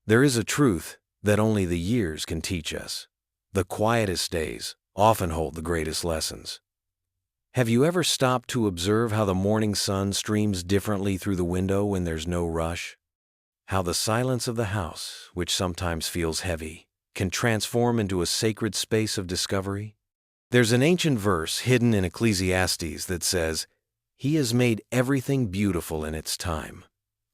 There is a truth that only the years can teach us. The quietest days often hold the greatest lessons. Have you ever stopped to observe how the morning sun streams differently through the window when there's no rush? How the silence of the house, which sometimes feels heavy, can transform into a sacred space of discovery? There's an ancient verse hidden in Ecclesiastes that says, "He has made everything beautiful in its time."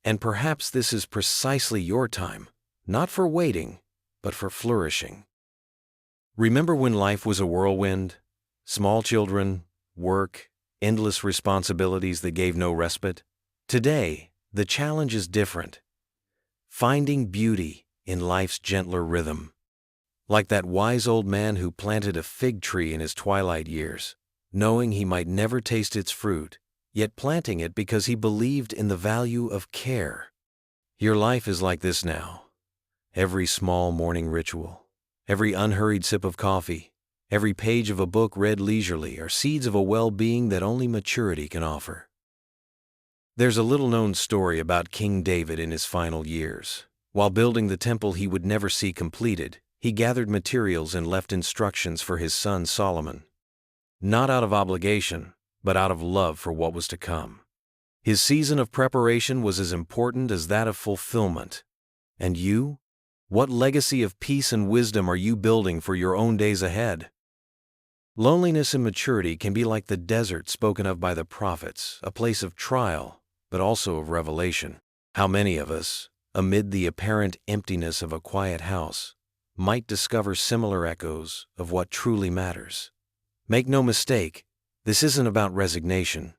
And perhaps this is precisely your time, not for waiting, but for flourishing. Remember when life was a whirlwind? Small children, work, endless responsibilities that gave no respite? Today, the challenge is different. Finding beauty in life's gentler rhythm. Like that wise old man who planted a fig tree in his twilight years, knowing he might never taste its fruit, yet planting it because he believed in the value of care. Your life is like this now. Every small morning ritual, every unhurried sip of coffee, every page of a book read leisurely are seeds of a well-being that only maturity can offer. There's a little-known story about King David in his final years. While building the temple he would never see completed, he gathered materials and left instructions for his son Solomon. Not out of obligation, but out of love for what was to come. His season of preparation was as important as that of fulfillment. And you? What legacy of peace and wisdom are you building for your own days ahead? Loneliness and maturity can be like the desert spoken of by the prophets, a place of trial, but also of revelation. How many of us, amid the apparent emptiness of a quiet house, might discover similar echoes of what truly matters? Make no mistake, this isn't about resignation.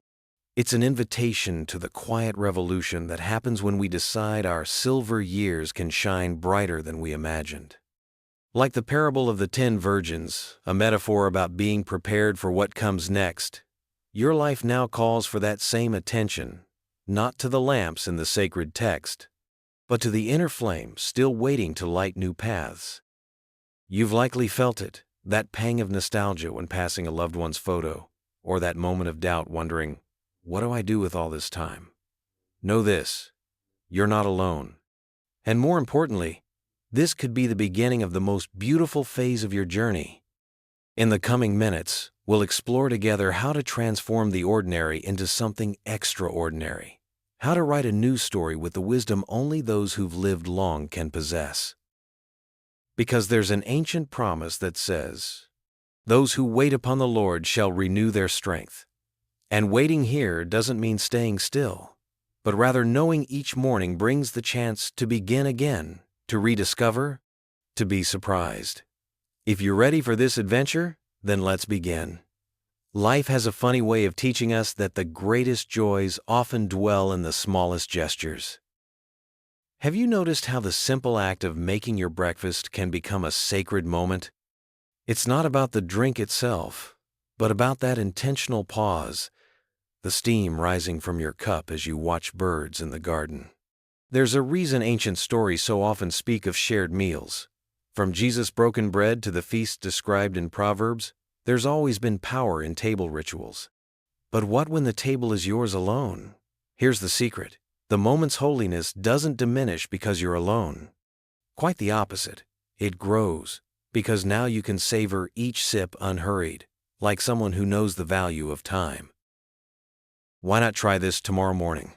It's an invitation to the quiet revolution that happens when we decide our silver years can shine brighter than we imagined. Like the parable of the 10 virgins, a metaphor about being prepared for what comes next, your life now calls for that same attention, not to the lamps in the sacred text, but to the inner flame still waiting to light new paths. You've likely felt it, that pang of nostalgia when passing a loved one's photo, or that moment of doubt wondering, what do I do with all this time? Know this, you're not alone. And more importantly, this could be the beginning of the most beautiful phase of your journey. In the coming minutes, we'll explore together how to transform the ordinary into something extraordinary. How to write a new story with the wisdom only those who've lived long can possess. Because there's an ancient promise that says, "Those who wait upon the Lord shall renew their strength." And waiting here doesn't mean staying still, but rather knowing each morning brings the chance to begin again, to rediscover, to be surprised. If you're ready for this adventure, then let's begin. Life has a funny way of teaching us that the greatest joys often dwell in the smallest gestures. Have you noticed how the simple act of making your breakfast can become a sacred moment? It's not about the drink itself, but about that intentional pause, the steam rising from your cup as you watch birds in the garden. There's a reason ancient stories so often speak of shared meals. From Jesus' broken bread to the feast described in Proverbs, there's always been power in table rituals. But what when the table is yours alone? Here's the secret. The moment's holiness doesn't diminish because you're alone. Quite the opposite. It grows, because now you can savor each sip unhurried, like someone who knows the value of time. Why not try this tomorrow morning?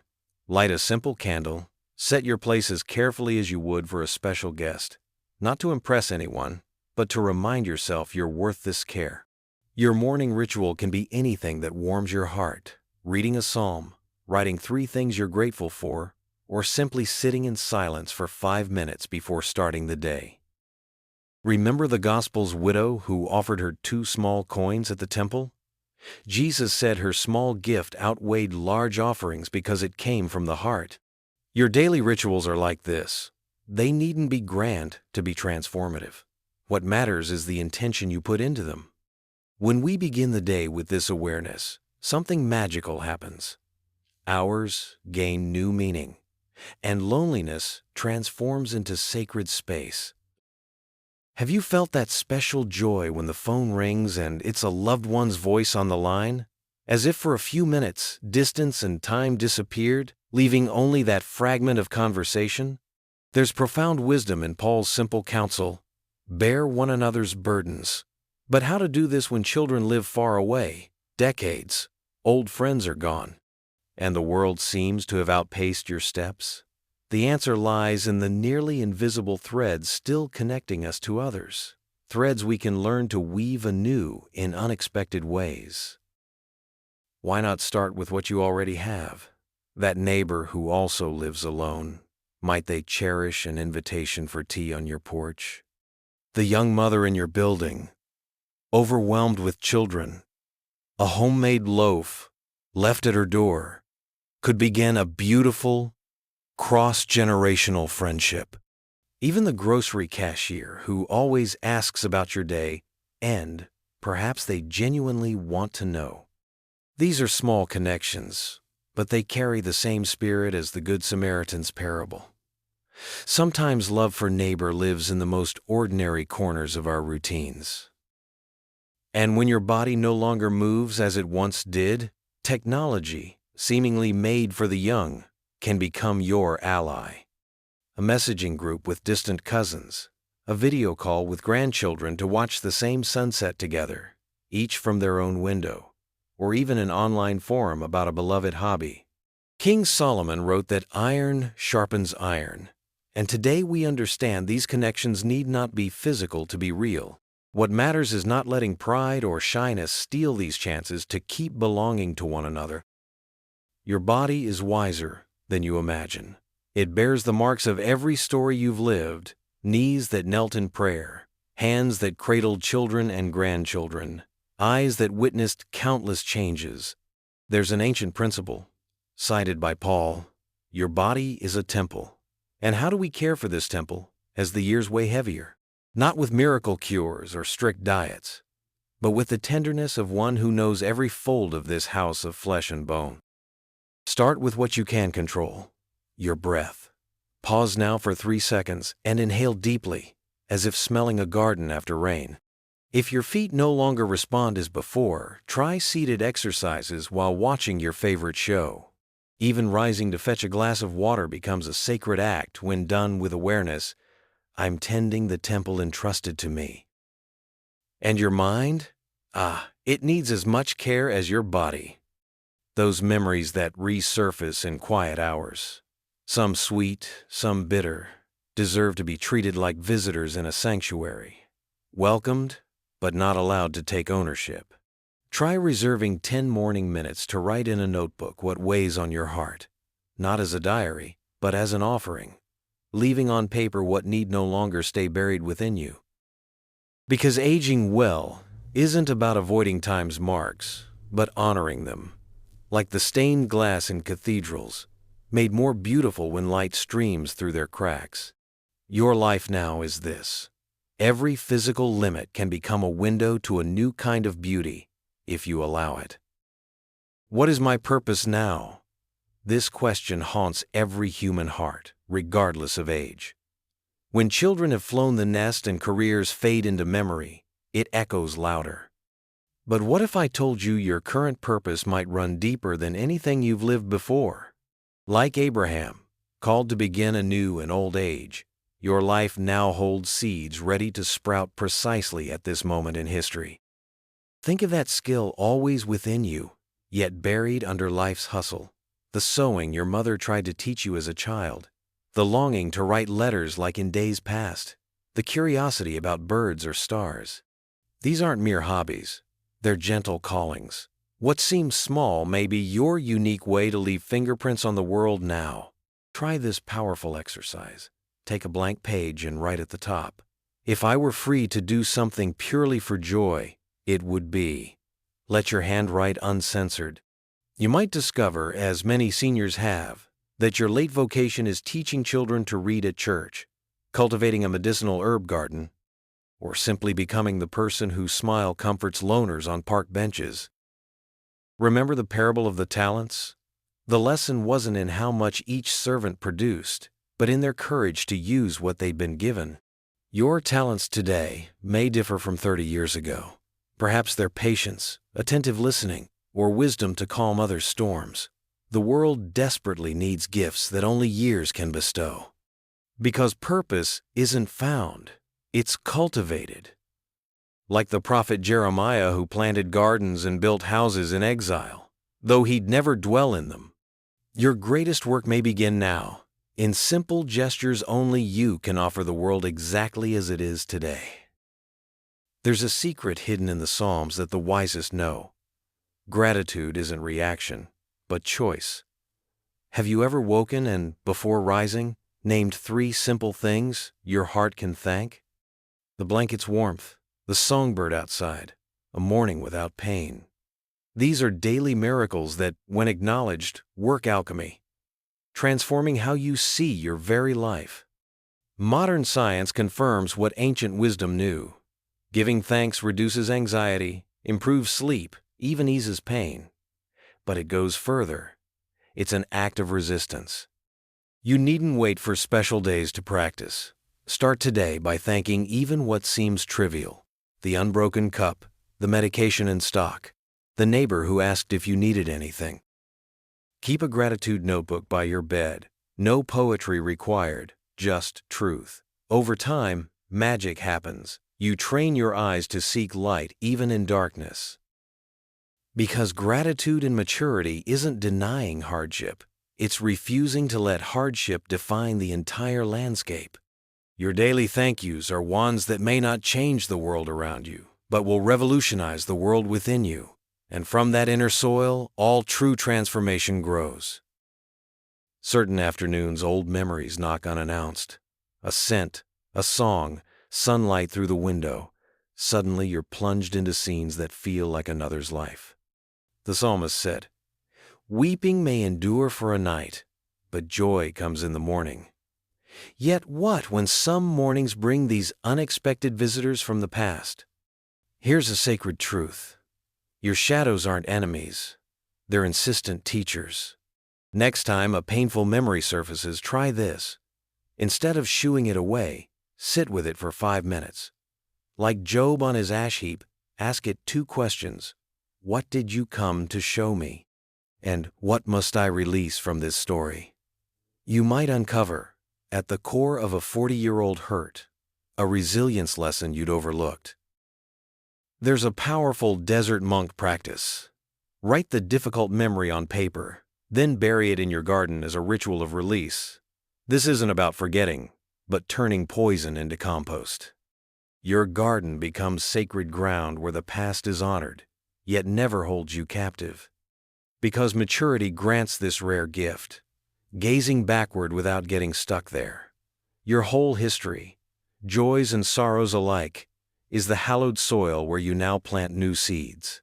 Light a simple candle, set your place as carefully as you would for a special guest, not to impress anyone, but to remind yourself you're worth this care. Your morning ritual can be anything that warms your heart, reading a psalm, writing 3 things you're grateful for, or simply sitting in silence for 5 minutes before starting the day. Remember the Gospel's widow who offered her 2 small coins at the temple? Jesus said her small gift outweighed large offerings because it came from the heart. Your daily rituals are like this. They needn't be grand to be transformative. What matters is the intention you put into them. When we begin the day with this awareness, something magical happens. Hours gain new meaning, and loneliness transforms into sacred space. Have you felt that special joy when the phone rings and it's a loved one's voice on the line? As if for a few minutes, distance and time disappeared, leaving only that fragment of conversation? There's profound wisdom in Paul's simple counsel: bear one another's burdens. But how to do this when children live far away, decades, old friends are gone, and the world seems to have outpaced your steps? The answer lies in the nearly invisible threads still connecting us to others, threads we can learn to weave anew in unexpected ways. Why not start with what you already have? That neighbor who also lives alone. Might they cherish an invitation for tea on your porch? The young mother in your building, overwhelmed with children. A homemade loaf, left at her door, could begin a beautiful, cross-generational friendship. Even the grocery cashier who always asks about your day, and perhaps they genuinely want to know. These are small connections, but they carry the same spirit as the Good Samaritan's parable. Sometimes love for neighbor lives in the most ordinary corners of our routines. And when your body no longer moves as it once did, technology, seemingly made for the young, can become your ally. A messaging group with distant cousins, a video call with grandchildren to watch the same sunset together, each from their own window, or even an online forum about a beloved hobby. King Solomon wrote that iron sharpens iron, and today we understand these connections need not be physical to be real. What matters is not letting pride or shyness steal these chances to keep belonging to one another. Your body is wiser than you imagine. It bears the marks of every story you've lived: knees that knelt in prayer, hands that cradled children and grandchildren, eyes that witnessed countless changes. There's an ancient principle, cited by Paul: your body is a temple. And how do we care for this temple as the years weigh heavier? Not with miracle cures or strict diets, but with the tenderness of one who knows every fold of this house of flesh and bone. Start with what you can control: your breath. Pause now for 3 seconds and inhale deeply, as if smelling a garden after rain. If your feet no longer respond as before, try seated exercises while watching your favorite show. Even rising to fetch a glass of water becomes a sacred act when done with awareness: I'm tending the temple entrusted to me. And your mind? It needs as much care as your body. Those memories that resurface in quiet hours, some sweet, some bitter, deserve to be treated like visitors in a sanctuary, welcomed, but not allowed to take ownership. Try reserving 10 morning minutes to write in a notebook what weighs on your heart, not as a diary, but as an offering, leaving on paper what need no longer stay buried within you. Because aging well isn't about avoiding time's marks, but honoring them, like the stained glass in cathedrals, made more beautiful when light streams through their cracks. Your life now is this: every physical limit can become a window to a new kind of beauty, if you allow it. What is my purpose now? This question haunts every human heart, regardless of age. When children have flown the nest and careers fade into memory, it echoes louder. But what if I told you your current purpose might run deeper than anything you've lived before? Like Abraham, called to begin anew in old age, your life now holds seeds ready to sprout precisely at this moment in history. Think of that skill always within you, yet buried under life's hustle: the sewing your mother tried to teach you as a child, the longing to write letters like in days past, the curiosity about birds or stars. These aren't mere hobbies, they're gentle callings. What seems small may be your unique way to leave fingerprints on the world now. Try this powerful exercise. Take a blank page and write at the top: if I were free to do something purely for joy, it would be. Let your hand write uncensored. You might discover, as many seniors have, that your late vocation is teaching children to read at church, cultivating a medicinal herb garden, or simply becoming the person whose smile comforts loners on park benches. Remember the parable of the talents? The lesson wasn't in how much each servant produced, but in their courage to use what they'd been given. Your talents today may differ from 30 years ago. Perhaps they're patience, attentive listening, or wisdom to calm others' storms. The world desperately needs gifts that only years can bestow. Because purpose isn't found, it's cultivated. Like the prophet Jeremiah, who planted gardens and built houses in exile, though he'd never dwell in them. Your greatest work may begin now. In simple gestures only you can offer the world exactly as it is today. There's a secret hidden in the Psalms that the wisest know. Gratitude isn't reaction, but choice. Have you ever woken and, before rising, named 3 simple things your heart can thank? The blanket's warmth, the songbird outside, a morning without pain. These are daily miracles that, when acknowledged, work alchemy, transforming how you see your very life. Modern science confirms what ancient wisdom knew. Giving thanks reduces anxiety, improves sleep, even eases pain. But it goes further. It's an act of resistance. You needn't wait for special days to practice. Start today by thanking even what seems trivial. The unbroken cup, the medication in stock, the neighbor who asked if you needed anything. Keep a gratitude notebook by your bed. No poetry required, just truth. Over time, magic happens. You train your eyes to seek light even in darkness. Because gratitude and maturity isn't denying hardship. It's refusing to let hardship define the entire landscape. Your daily thank yous are wands that may not change the world around you, but will revolutionize the world within you. And from that inner soil, all true transformation grows. Certain afternoons, old memories knock unannounced. A scent, a song, sunlight through the window. Suddenly you're plunged into scenes that feel like another's life. The psalmist said, "Weeping may endure for a night, but joy comes in the morning." Yet what when some mornings bring these unexpected visitors from the past? Here's a sacred truth. Your shadows aren't enemies. They're insistent teachers. Next time a painful memory surfaces, try this. Instead of shooing it away, sit with it for 5 minutes. Like Job on his ash heap, ask it 2 questions. What did you come to show me? And what must I release from this story? You might uncover, at the core of a 40-year-old hurt, a resilience lesson you'd overlooked. There's a powerful desert monk practice. Write the difficult memory on paper, then bury it in your garden as a ritual of release. This isn't about forgetting, but turning poison into compost. Your garden becomes sacred ground where the past is honored, yet never holds you captive. Because maturity grants this rare gift, gazing backward without getting stuck there. Your whole history, joys and sorrows alike, is the hallowed soil where you now plant new seeds.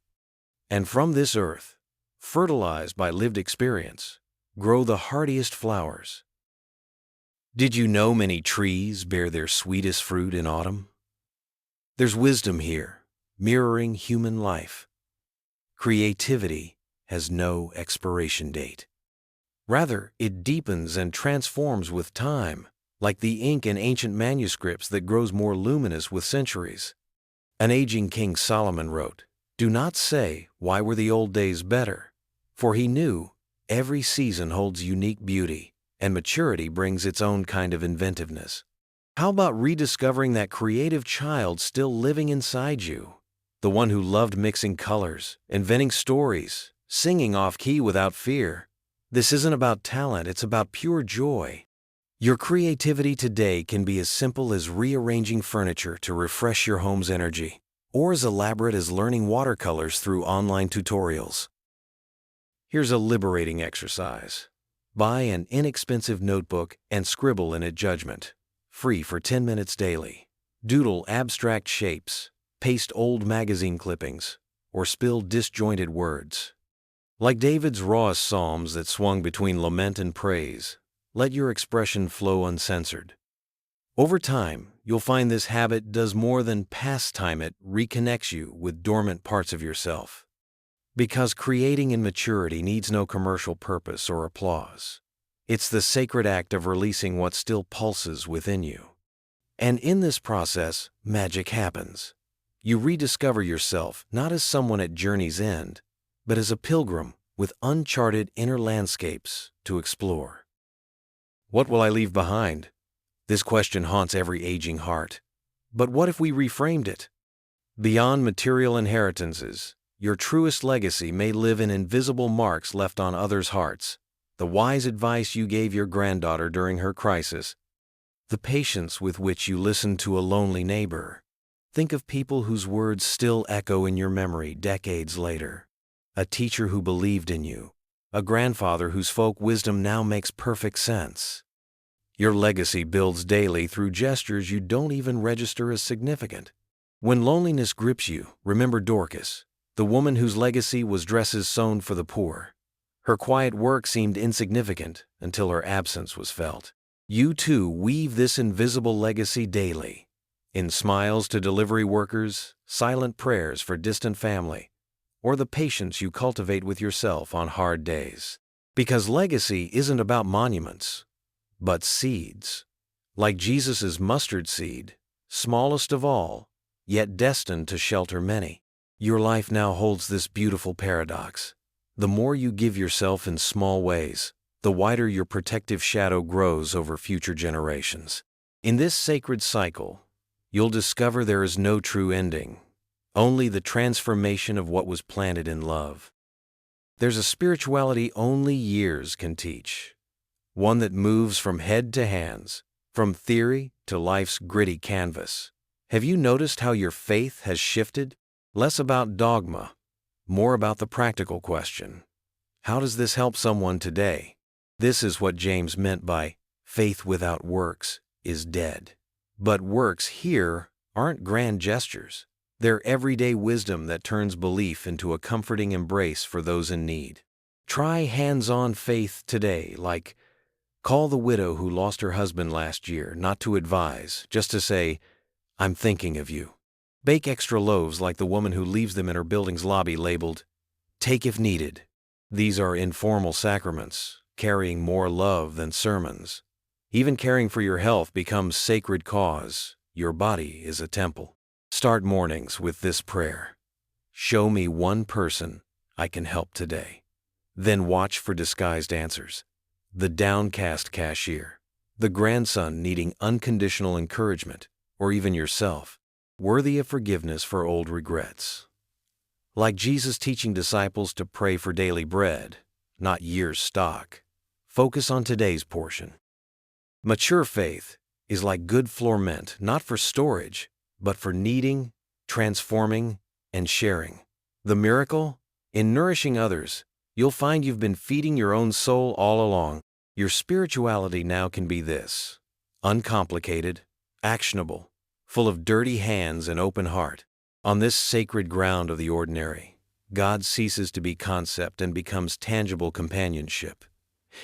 And from this earth, fertilized by lived experience, grow the hardiest flowers. Did you know many trees bear their sweetest fruit in autumn? There's wisdom here, mirroring human life. Creativity has no expiration date. Rather, it deepens and transforms with time, like the ink in ancient manuscripts that grows more luminous with centuries. An aging King Solomon wrote, "Do not say, 'Why were the old days better?' For he knew every season holds unique beauty, and maturity brings its own kind of inventiveness." How about rediscovering that creative child still living inside you? The one who loved mixing colors, inventing stories, singing off-key without fear. This isn't about talent, it's about pure joy. Your creativity today can be as simple as rearranging furniture to refresh your home's energy, or as elaborate as learning watercolors through online tutorials. Here's a liberating exercise. Buy an inexpensive notebook and scribble in it judgment, free for 10 minutes daily. Doodle abstract shapes, paste old magazine clippings, or spill disjointed words. Like David's rawest psalms that swung between lament and praise, let your expression flow uncensored. Over time, you'll find this habit does more than pastime, it reconnects you with dormant parts of yourself. Because creating in maturity needs no commercial purpose or applause. It's the sacred act of releasing what still pulses within you. And in this process, magic happens. You rediscover yourself not as someone at journey's end, but as a pilgrim with uncharted inner landscapes to explore. What will I leave behind? This question haunts every aging heart. But what if we reframed it? Beyond material inheritances, your truest legacy may live in invisible marks left on others' hearts. The wise advice you gave your granddaughter during her crisis. The patience with which you listened to a lonely neighbor. Think of people whose words still echo in your memory decades later. A teacher who believed in you. A grandfather whose folk wisdom now makes perfect sense. Your legacy builds daily through gestures you don't even register as significant. When loneliness grips you, remember Dorcas, the woman whose legacy was dresses sewn for the poor. Her quiet work seemed insignificant until her absence was felt. You too weave this invisible legacy daily. In smiles to delivery workers, silent prayers for distant family, or the patience you cultivate with yourself on hard days. Because legacy isn't about monuments, but seeds. Like Jesus' mustard seed, smallest of all, yet destined to shelter many. Your life now holds this beautiful paradox. The more you give yourself in small ways, the wider your protective shadow grows over future generations. In this sacred cycle, you'll discover there is no true ending, only the transformation of what was planted in love. There's a spirituality only years can teach, one that moves from head to hands, from theory to life's gritty canvas. Have you noticed how your faith has shifted? Less about dogma, more about the practical question. How does this help someone today? This is what James meant by faith without works is dead. But works here aren't grand gestures. They're everyday wisdom that turns belief into a comforting embrace for those in need. Try hands-on faith today, like call the widow who lost her husband last year, not to advise, just to say, I'm thinking of you. Bake extra loaves like the woman who leaves them in her building's lobby labeled, take if needed. These are informal sacraments, carrying more love than sermons. Even caring for your health becomes sacred cause. Your body is a temple. Start mornings with this prayer. Show me one person I can help today. Then watch for disguised answers. The downcast cashier, the grandson needing unconditional encouragement, or even yourself, worthy of forgiveness for old regrets. Like Jesus teaching disciples to pray for daily bread, not year's stock. Focus on today's portion. Mature faith is like good flourment, not for storage, but for kneading, transforming, and sharing. The miracle? In nourishing others, you'll find you've been feeding your own soul all along. Your spirituality now can be this: uncomplicated, actionable, full of dirty hands and open heart. On this sacred ground of the ordinary, God ceases to be concept and becomes tangible companionship.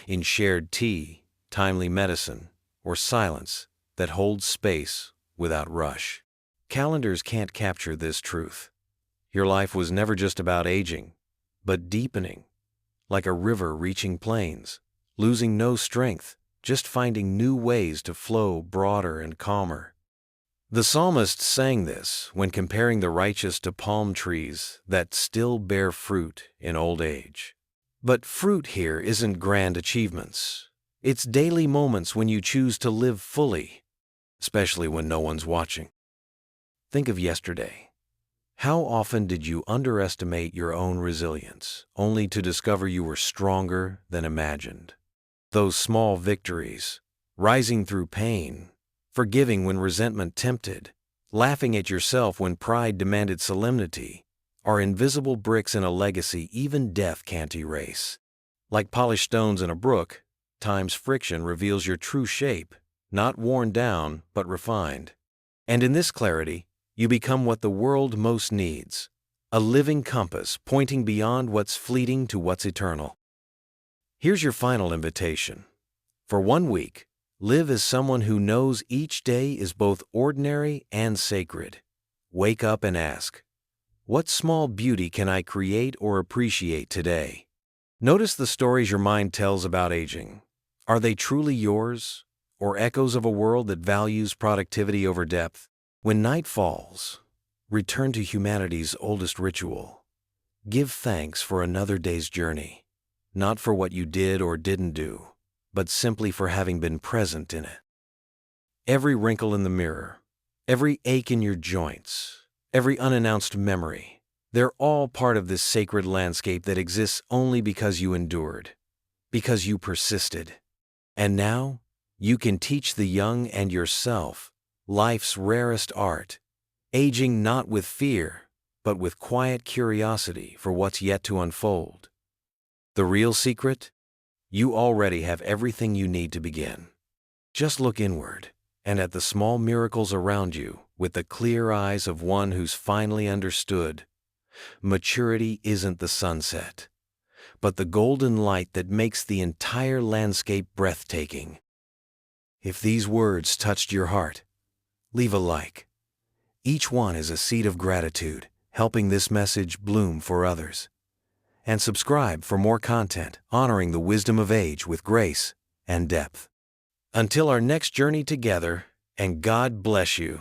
In shared tea, timely medicine, or silence that holds space without rush. Calendars can't capture this truth. Your life was never just about aging, but deepening, like a river reaching plains, losing no strength, just finding new ways to flow broader and calmer. The psalmist sang this when comparing the righteous to palm trees that still bear fruit in old age. But fruit here isn't grand achievements. It's daily moments when you choose to live fully, especially when no one's watching. Think of yesterday. How often did you underestimate your own resilience, only to discover you were stronger than imagined? Those small victories, rising through pain, forgiving when resentment tempted, laughing at yourself when pride demanded solemnity, are invisible bricks in a legacy even death can't erase. Like polished stones in a brook, time's friction reveals your true shape, not worn down, but refined. And in this clarity, you become what the world most needs, a living compass pointing beyond what's fleeting to what's eternal. Here's your final invitation. For 1 week, live as someone who knows each day is both ordinary and sacred. Wake up and ask, what small beauty can I create or appreciate today? Notice the stories your mind tells about aging. Are they truly yours, or echoes of a world that values productivity over depth? When night falls, return to humanity's oldest ritual. Give thanks for another day's journey, not for what you did or didn't do, but simply for having been present in it. Every wrinkle in the mirror, every ache in your joints, every unannounced memory, they're all part of this sacred landscape that exists only because you endured, because you persisted. And now, you can teach the young and yourself life's rarest art, aging not with fear, but with quiet curiosity for what's yet to unfold. The real secret? You already have everything you need to begin. Just look inward, and at the small miracles around you, with the clear eyes of one who's finally understood. Maturity isn't the sunset, but the golden light that makes the entire landscape breathtaking. If these words touched your heart, leave a like. Each one is a seed of gratitude, helping this message bloom for others. And subscribe for more content honoring the wisdom of age with grace and depth. Until our next journey together, and God bless you.